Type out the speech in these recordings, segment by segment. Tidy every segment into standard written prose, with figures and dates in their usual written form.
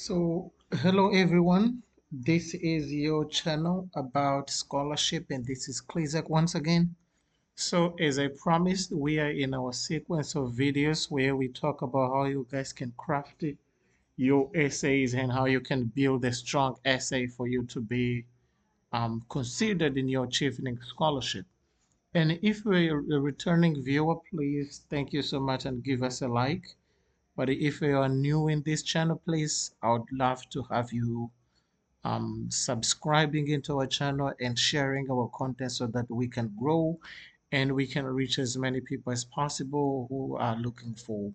Hello everyone. This is your channel about scholarship, and this is clisac once again. So, as I promised, we are in our sequence of videos where we talk about how you guys can craft your essays and how you can build a strong essay for you to be considered in your Chevening Scholarship. And if you're a returning viewer, please thank you so much and give us a like. But if you are new in this channel, please, I would love to have you subscribing into our channel and sharing our content so that we can grow and we can reach as many people as possible who are looking for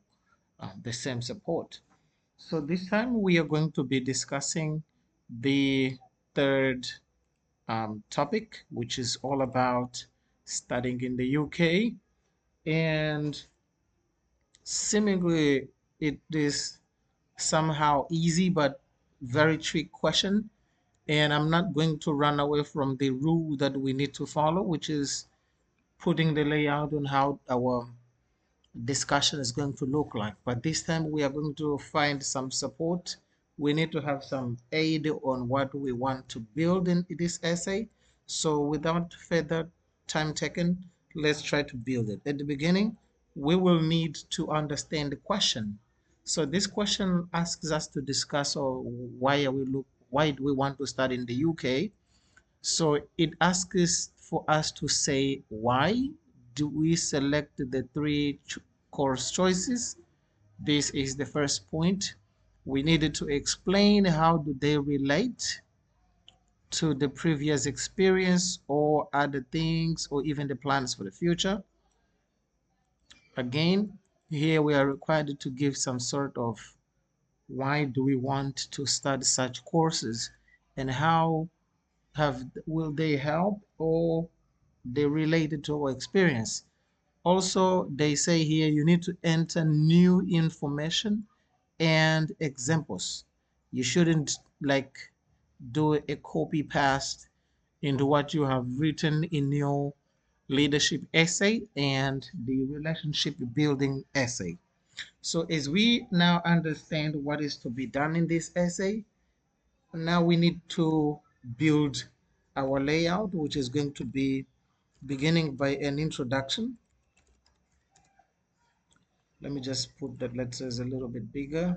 the same support. So this time we are going to be discussing the third topic, which is all about studying in the UK. And seemingly it is somehow easy but very trick question, and I'm not going to run away from the rule that we need to follow, which is putting the layout on how our discussion is going to look like. But this time we are going to find some support. We need to have some aid on what we want to build in this essay. So without further time taken, let's try to build it. At the beginning, we will need to understand the question. So this question asks us to discuss why do we want to study in the UK? So it asks for us to say why do we select the three course choices. This is the first point. We needed to explain how do they relate to the previous experience or other things or even the plans for the future. Again, here we are required to give some sort of why do we want to study such courses and how will they help or they related to our experience. Also, they say here you need to enter new information and examples. You shouldn't like do a copy paste into what you have written in your leadership essay and the relationship building essay. So as we now understand what is to be done in this essay, now we need to build our layout, which is going to be beginning by an introduction. Let me just put the letters a little bit bigger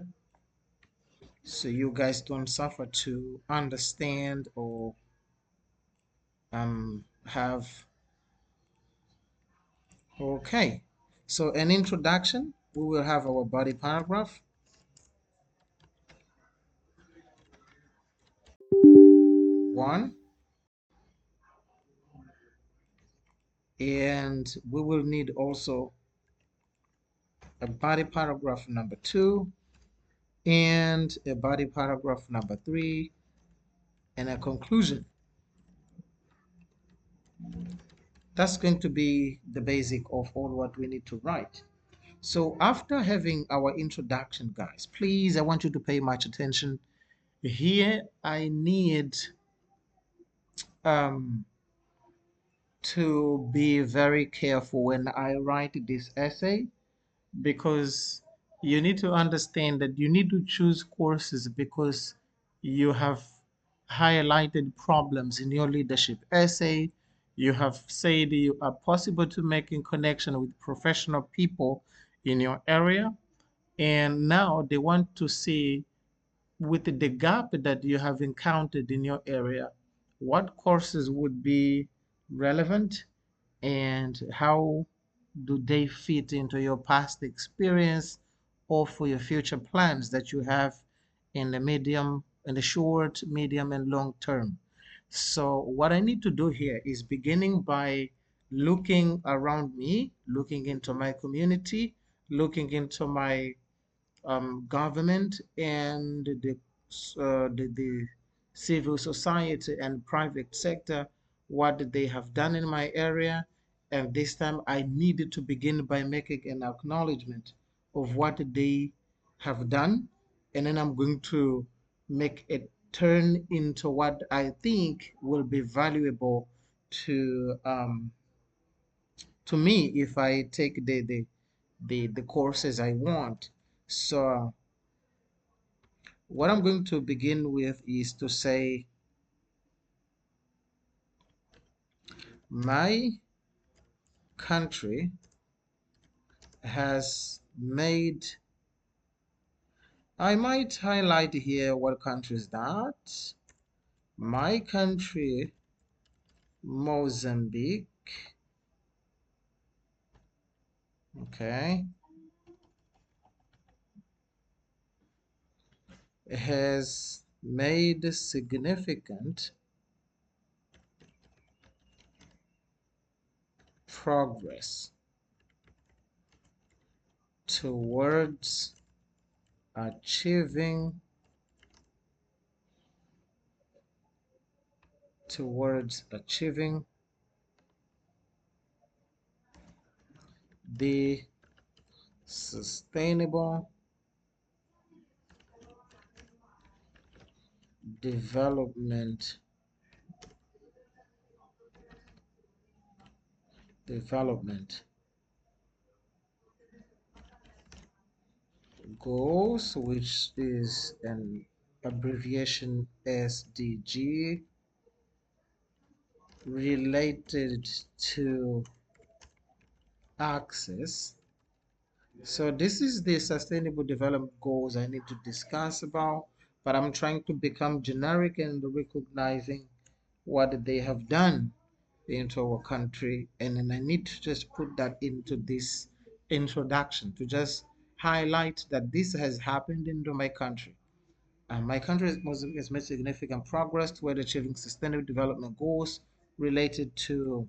so you guys don't suffer to understand or have. Okay, so an introduction, we will have our body paragraph. One, and we will need also a body paragraph number two and a body paragraph number three and a conclusion. That's going to be the basic of all what we need to write. So after having our introduction, guys, please, I want you to pay much attention. Here, I need um, to be very careful when I write this essay because you need to understand that you need to choose courses because you have highlighted problems in your leadership essay. You have said you are possible to make in connection with professional people in your area. And now they want to see with the gap that you have encountered in your area, what courses would be relevant and how do they fit into your past experience or for your future plans that you have in the short, medium, and long term. So what I need to do here is beginning by looking around me, looking into my community, looking into my government and the civil society and private sector, what they have done in my area. And this time I needed to begin by making an acknowledgement of what they have done. And then I'm going to make it turn into what I think will be valuable to me if I take the courses I want. So what I'm going to begin with is to say my country has made, I might highlight here what country is that. My country, Mozambique, okay, has made significant progress towards achieving the sustainable development goals, which is an abbreviation SDG, related to access. So this is the sustainable development goals I need to discuss about, but I'm trying to become generic and recognizing what they have done into our country, and then I need to just put that into this introduction to just highlight that this has happened into my country. My country has made significant progress toward achieving sustainable development goals related to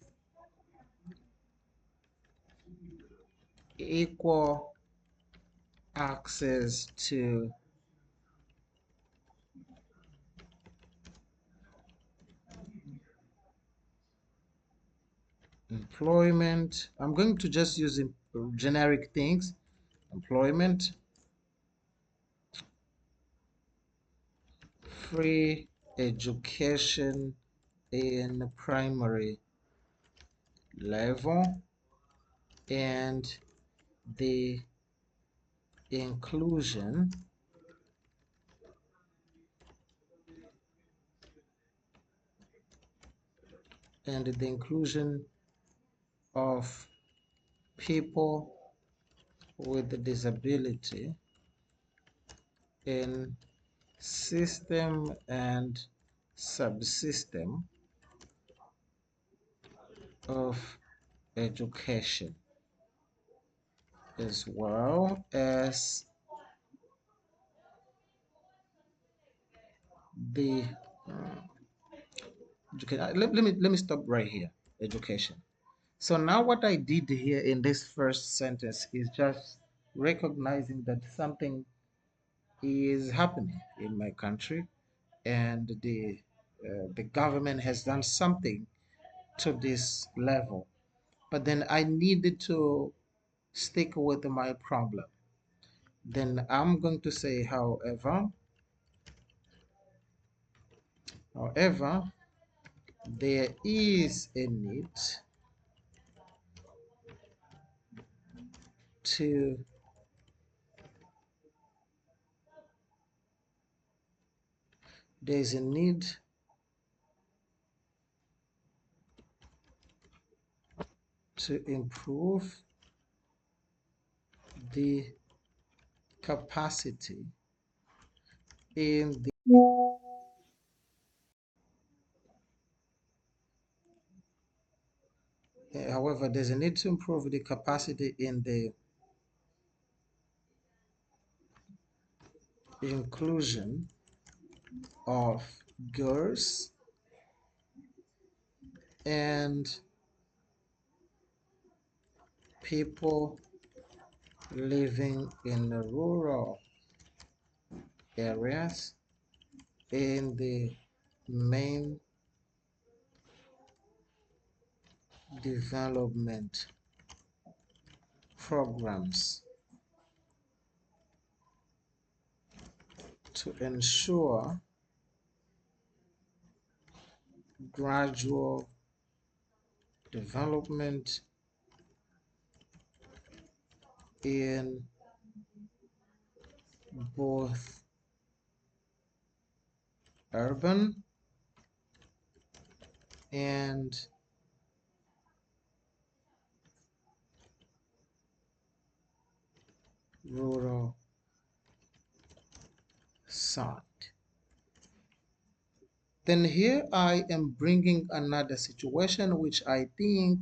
equal access to employment. I'm going to just use generic things: employment, free education in primary level, and the inclusion of people with a disability in system and subsystem of education, as well as the let me stop right here. Education. So now what I did here in this first sentence is just recognizing that something is happening in my country, and the government has done something to this level. But then I needed to stick with my problem. Then I'm going to say, however, there is a need to there's a need to improve the capacity in the however, there's a need to improve the capacity in the inclusion of girls and people living in the rural areas in the main development programs to ensure gradual development in both urban and rural side. Then here I am bringing another situation which I think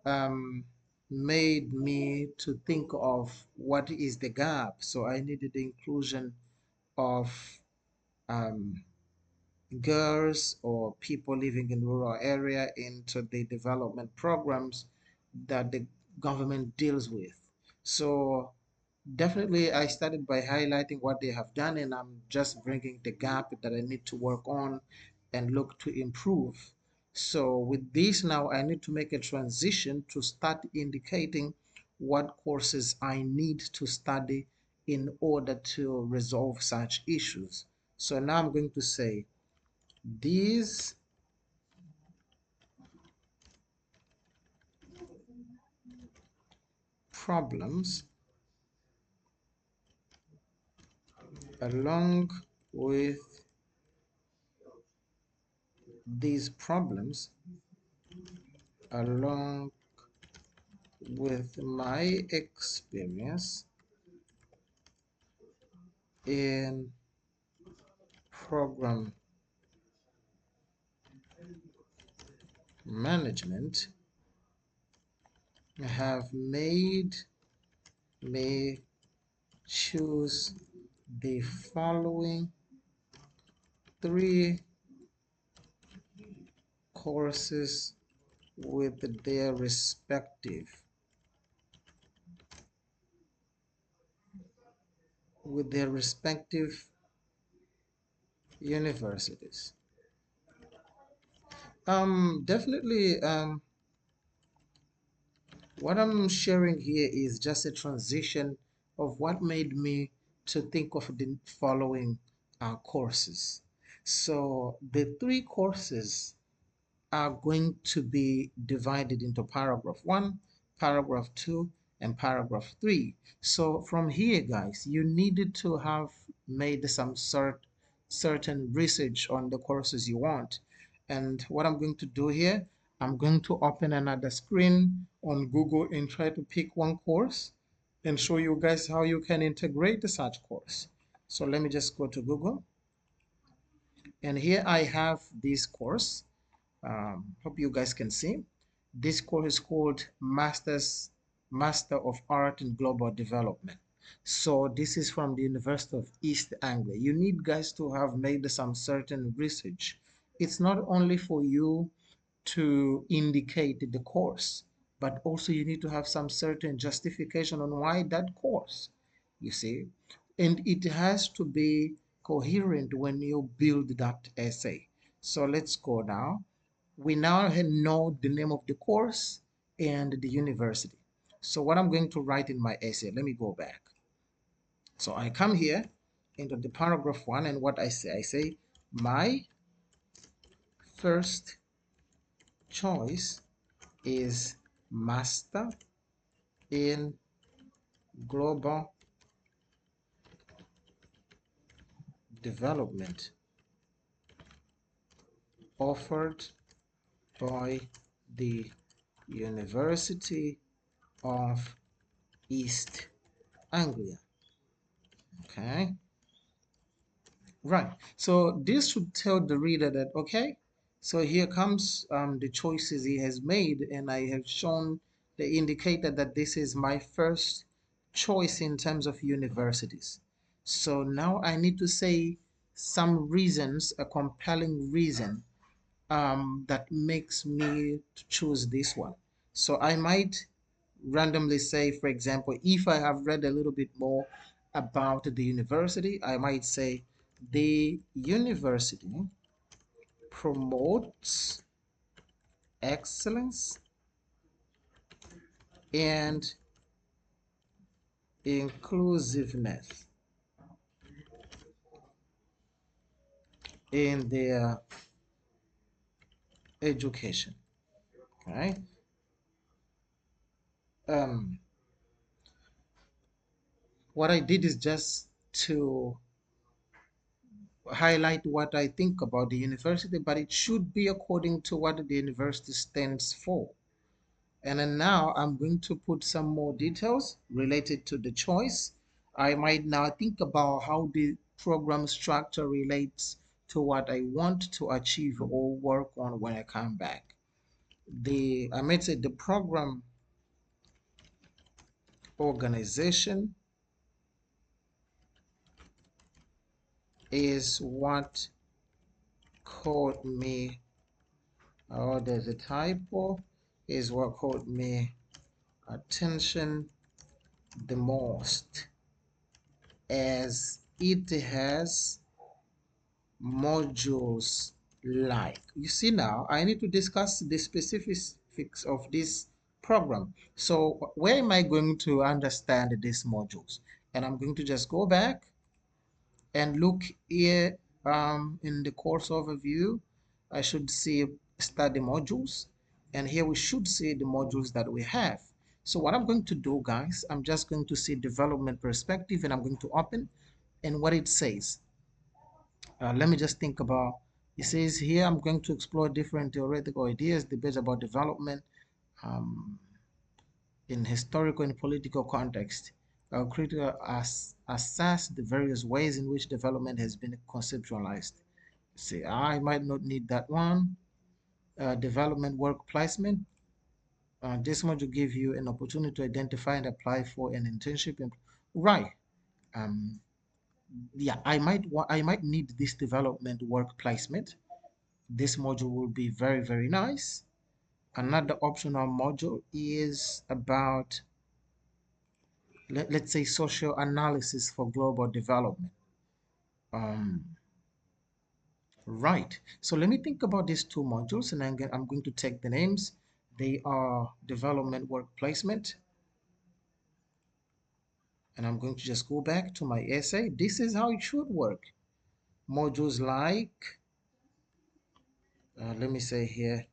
um, made me to think of what is the gap. So I needed the inclusion of um, girls or people living in rural area into the development programs that the government deals with. So definitely I started by highlighting what they have done, and I'm just bringing the gap that I need to work on and look to improve. So with this now, I need to make a transition to start indicating what courses I need to study in order to resolve such issues. So now I'm going to say these problems, along with these problems, along with my experience in program management, have made me choose the following three courses with their respective universities. Definitely, what I'm sharing here is just a transition of what made me to think of the following courses. So the three courses are going to be divided into paragraph 1, paragraph 2, and paragraph 3. So from here, guys, you needed to have made some certain research on the courses you want. And what I'm going to do here, I'm going to open another screen on Google and try to pick one course and show you guys how you can integrate such course. So let me just go to Google. And here I have this course. Hope you guys can see. This course is called Master of Art in Global Development. So this is from the University of East Anglia. You need guys to have made some certain research. It's not only for you to indicate the course, but also you need to have some certain justification on why that course, you see, and it has to be coherent when you build that essay. So let's go now. We now know the name of the course and the university. So what I'm going to write in my essay, let me go back. So I come here into the paragraph 1, and what I say my first choice is master in global development offered by the University of East Anglia. Okay, right. So this should tell the reader that, okay, so here comes the choices he has made, and I have shown the indicator that this is my first choice in terms of universities. So now I need to say some reasons, a compelling reason that makes me to choose this one. So I might randomly say, for example, if I have read a little bit more about the university, I might say the university promotes excellence and inclusiveness in their education. Right? Um, what I did is just to highlight what I think about the university, but it should be according to what the university stands for. And then now I'm going to put some more details related to the choice. I might now think about how the program structure relates to what I want to achieve or work on when I come back. I might say the program organization is what caught me, oh, there's a typo, is what caught me attention the most, as it has modules like. You see, now I need to discuss the specifics of this program. So where am I going to understand these modules? And I'm going to just go back and look here in the course overview. I should see study modules, and here we should see the modules that we have. So what I'm going to do, guys, I'm just going to see development perspective, and I'm going to open, and what it says, let me just think about, it says here, I'm going to explore different theoretical ideas, debates about development um, in historical and political context. Critical assess the various ways in which development has been conceptualized. See, I might not need that one. Development work placement. This module give you an opportunity to identify and apply for an internship. Right. Um, yeah, I might need this development work placement. This module will be very, very nice. Another optional module is about, let's say, social analysis for global development. Um, right. So let me think about these two modules, and I'm going to take the names. They are development work placement. And I'm going to just go back to my essay. This is how it should work. Modules like, let me say here,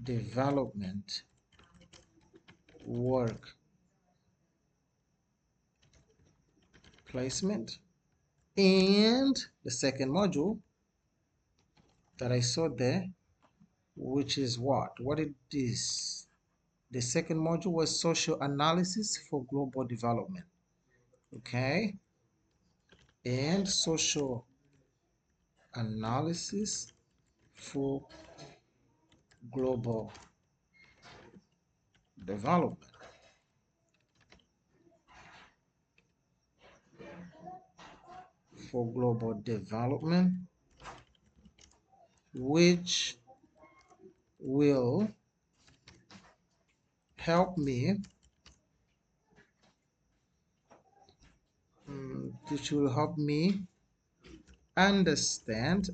development work placement. And the second module that I saw there, which is what it is. The second module was social analysis for global development. Okay, and social analysis for global development. For global development, which will help me, understand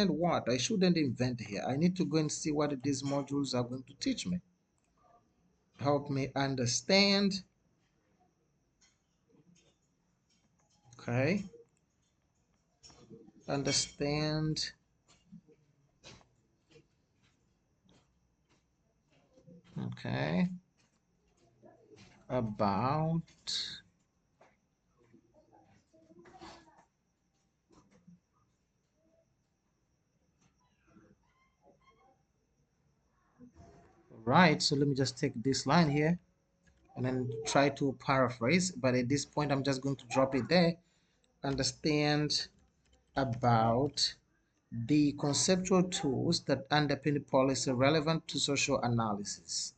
what I shouldn't invent here. I need to go and see what these modules are going to teach me. Help me understand. Okay, understand okay about right. So let me just take this line here and then try to paraphrase, but at this point I'm just going to drop it there. Understand about the conceptual tools that underpin policy relevant to social analysis.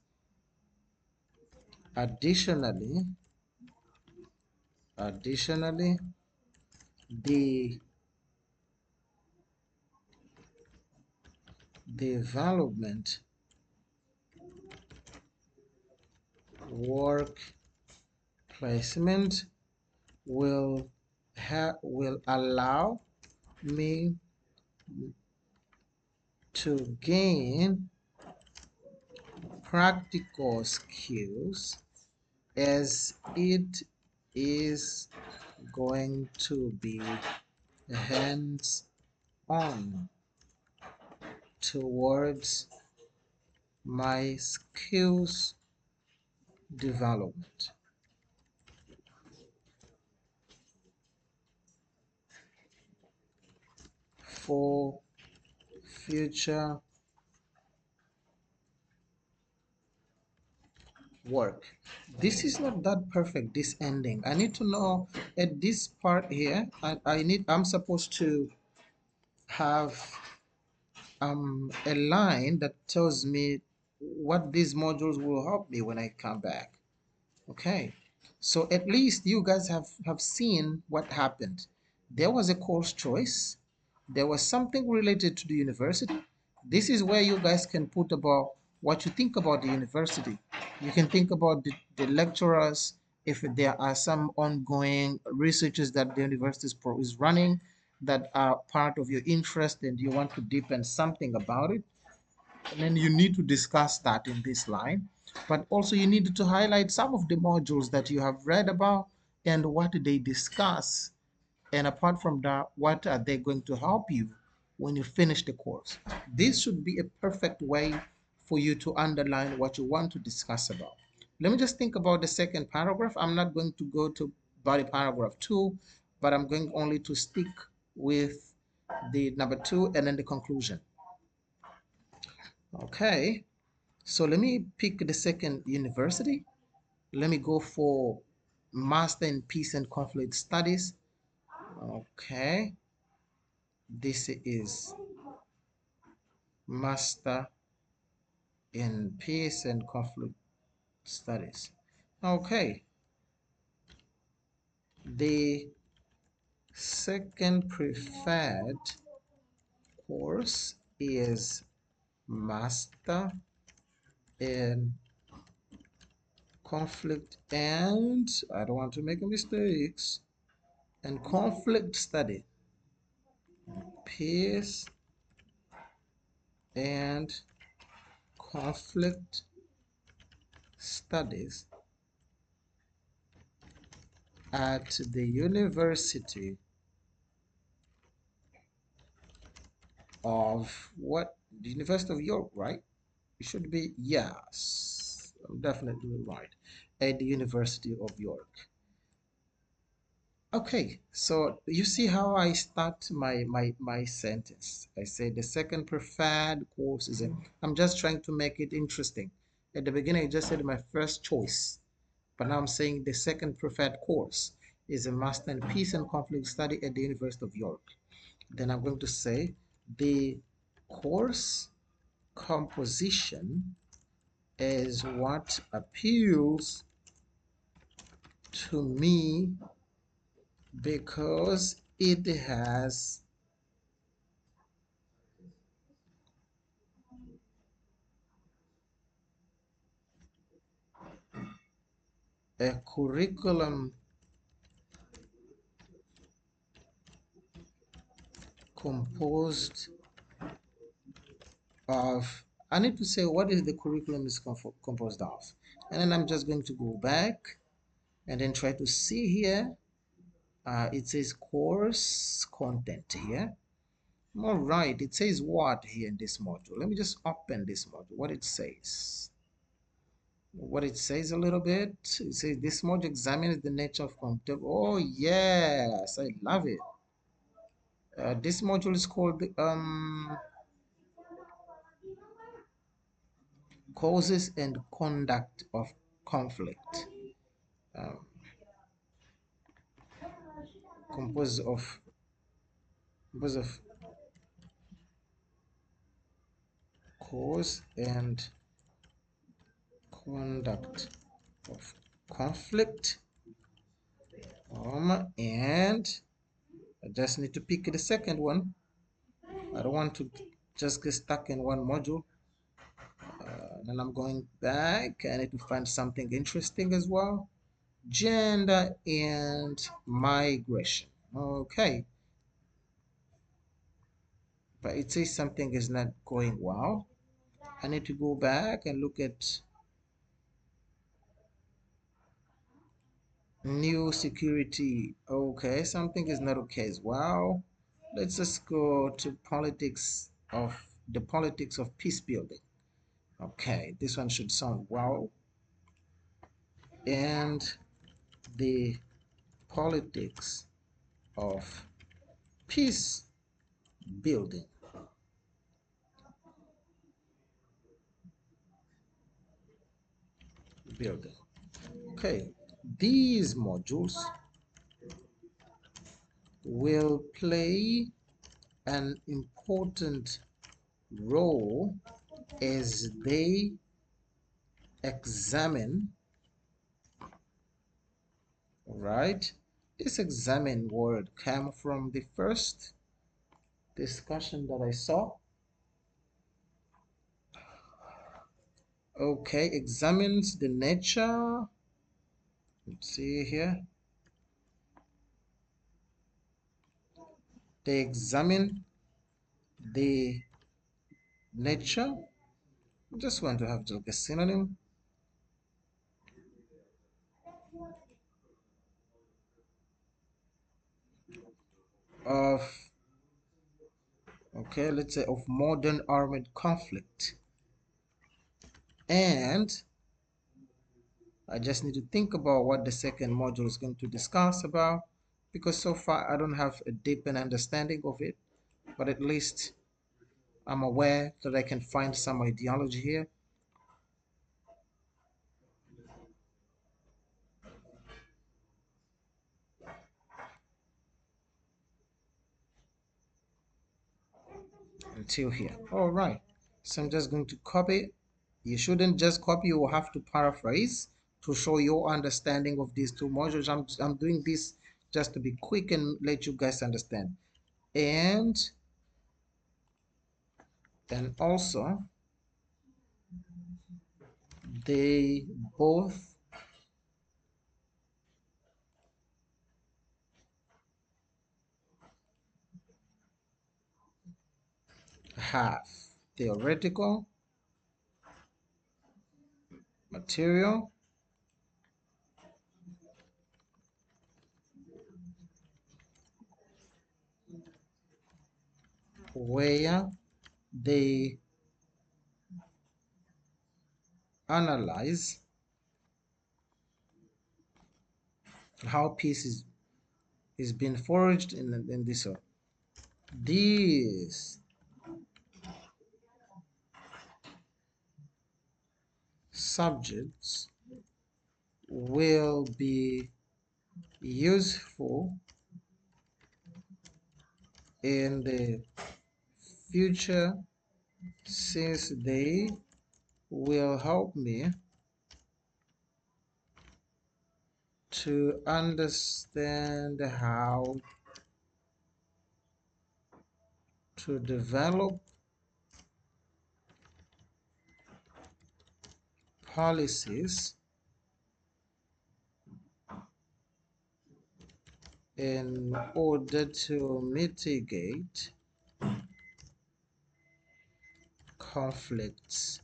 Additionally, the development work placement will allow me to gain practical skills, as it is going to be hands-on towards my skills development. for future work. This is not that perfect, this ending. I need to know at this part here, I'm supposed to have a line that tells me what these modules will help me when I come back. Okay, so at least you guys have seen what happened. There was a course choice. There was something related to the university. This is where you guys can put about what you think about the university. You can think about the lecturers, if there are some ongoing researches that the university is running that are part of your interest and you want to deepen something about it, and then you need to discuss that in this line. But also you need to highlight some of the modules that you have read about and what they discuss. And apart from that, what are they going to help you when you finish the course? This should be a perfect way for you to underline what you want to discuss about. Let me just think about the second paragraph. I'm not going to go to body paragraph 2, but I'm going only to stick with the number 2 and then the conclusion. Okay, so let me pick the second university. Let me go for Master in Peace and Conflict Studies. Okay, this is Master in Peace and Conflict Studies. Okay, the second preferred course is Master in Conflict and, I don't want to make mistakes, and Conflict Study. Peace and Conflict Studies at the University of what? The University of York, right? It should be, yes, I'm definitely right. At the University of York. Okay, so you see how I start my sentence. I say the second preferred course is in. I'm just trying to make it interesting. At the beginning, I just said my first choice, but now I'm saying the second preferred course is a Master in Peace and Conflict Study at the University of York. Then I'm going to say the course composition is what appeals to me because it has a curriculum composed of, I need to say what is the curriculum is composed of. And then I'm just going to go back and then try to see here. It says course content here. All right, it says what here in this module? Let me just open this module, what it says. What it says a little bit. It says this module examines the nature of content. Oh yes, I love it. This module is called causes and conduct of conflict. Um, composed of composed of cause and conduct of conflict. And I just need to pick the second one. I don't want to just get stuck in one module. Then I'm going back. I need to find something interesting as well. Gender and migration. Okay, but it says something is not going well. I need to go back and look at new security. Okay, something is not okay as well. Let's just go to the politics of peace building. Okay, this one should sound well. And the politics of peace building. Building. Okay, these modules will play an important role as they examine, right? This examine word came from the first discussion that I saw. Okay, examines the nature. Let's see here. They examine the nature. I just want to have like a synonym of, okay, let's say of modern armed conflict. And I just need to think about what the second module is going to discuss about, because so far I don't have a deep understanding of it, but at least I'm aware that I can find some ideology here. Until here. All right. So I'm just going to copy. You shouldn't just copy, you will have to paraphrase to show your understanding of these two modules. I'm doing this just to be quick and let you guys understand. And also they both have theoretical material where they analyze how peace is being forged in this one. These subjects will be useful in the future since they will help me to understand how to develop policies in order to mitigate conflicts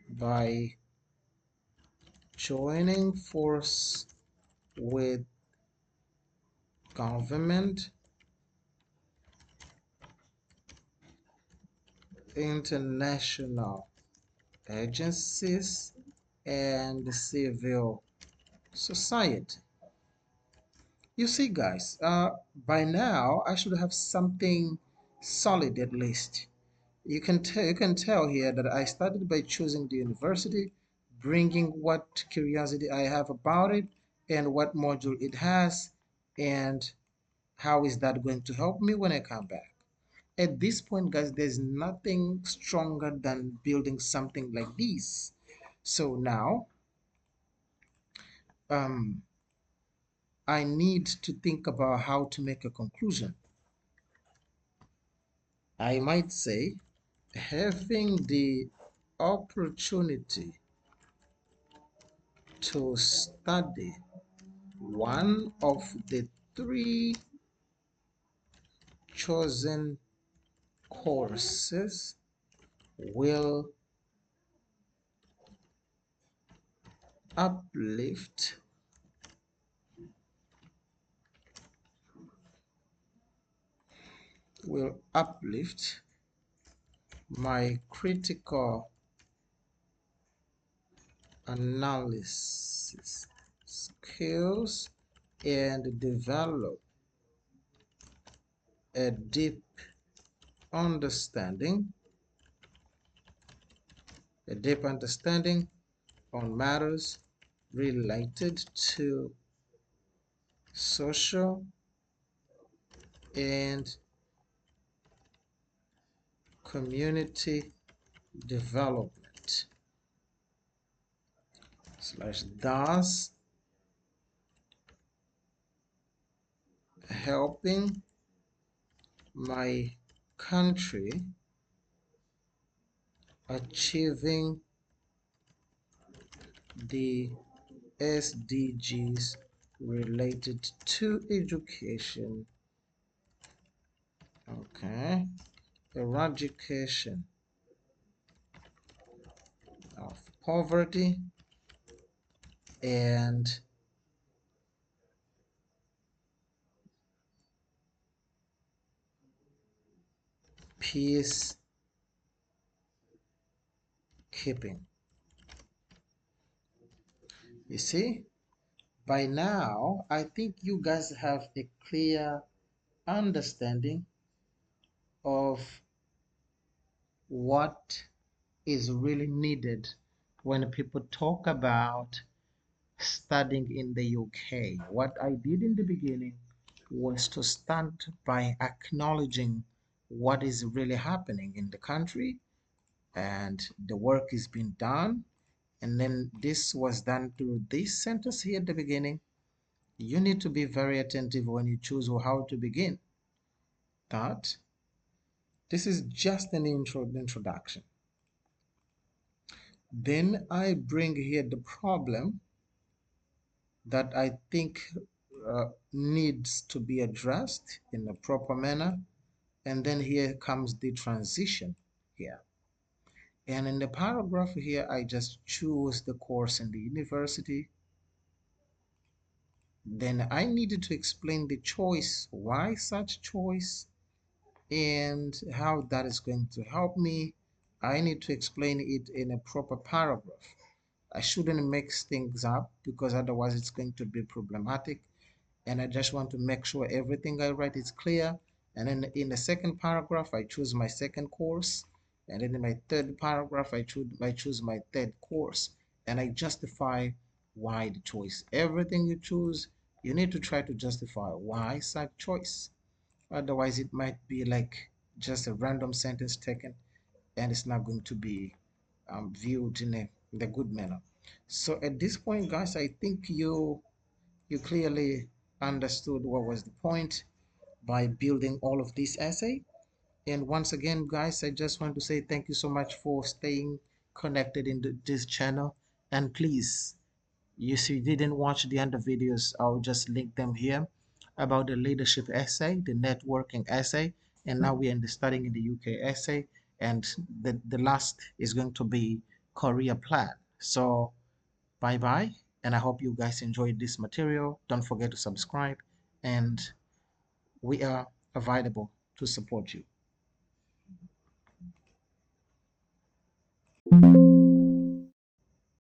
by joining force with government, international agencies, and civil society. You see, guys, by now I should have something solid at least. You can tell here that I started by choosing the university, bringing what curiosity I have about it, and what module it has, and how is that going to help me when I come back. At this point, guys, there's nothing stronger than building something like this. So now, um, I need to think about how to make a conclusion. I might say having the opportunity to study one of the three chosen courses will uplift my critical analysis skills and develop a deep understanding, a deep understanding on matters related to social and community development slash thus helping my country achieving the SDGs related to education, okay, eradication of poverty and peace keeping. You see, by now, I think you guys have a clear understanding of what is really needed when people talk about studying in the UK. What I did in the beginning was to start by acknowledging what is really happening in the country and the work is being done. And then this was done through this sentence here at the beginning. You need to be very attentive when you choose how to begin. That this is just an introduction. Then I bring here the problem that I think needs to be addressed in a proper manner. And then here comes the transition here. And in the paragraph here, I just choose the course in the university. Then I needed to explain the choice, why such choice, and how that is going to help me. I need to explain it in a proper paragraph. I shouldn't mix things up because otherwise it's going to be problematic. And I just want to make sure everything I write is clear. And then in the second paragraph, I choose my second course. And then in my third paragraph, I choose my third course. And I justify why the choice. Everything you choose, you need to try to justify why such choice. Otherwise, it might be like just a random sentence taken, and it's not going to be viewed in a good manner. So at this point, guys, I think you clearly understood what was the point by building all of this essay. And once again, guys, I just want to say thank you so much for staying connected in this channel. And please, if you didn't watch the other videos, I'll just link them here about the leadership essay, the networking essay, and now we are studying in the UK essay. And the last is going to be career plan. So bye bye, and I hope you guys enjoyed this material. Don't forget to subscribe, and we are available to support you.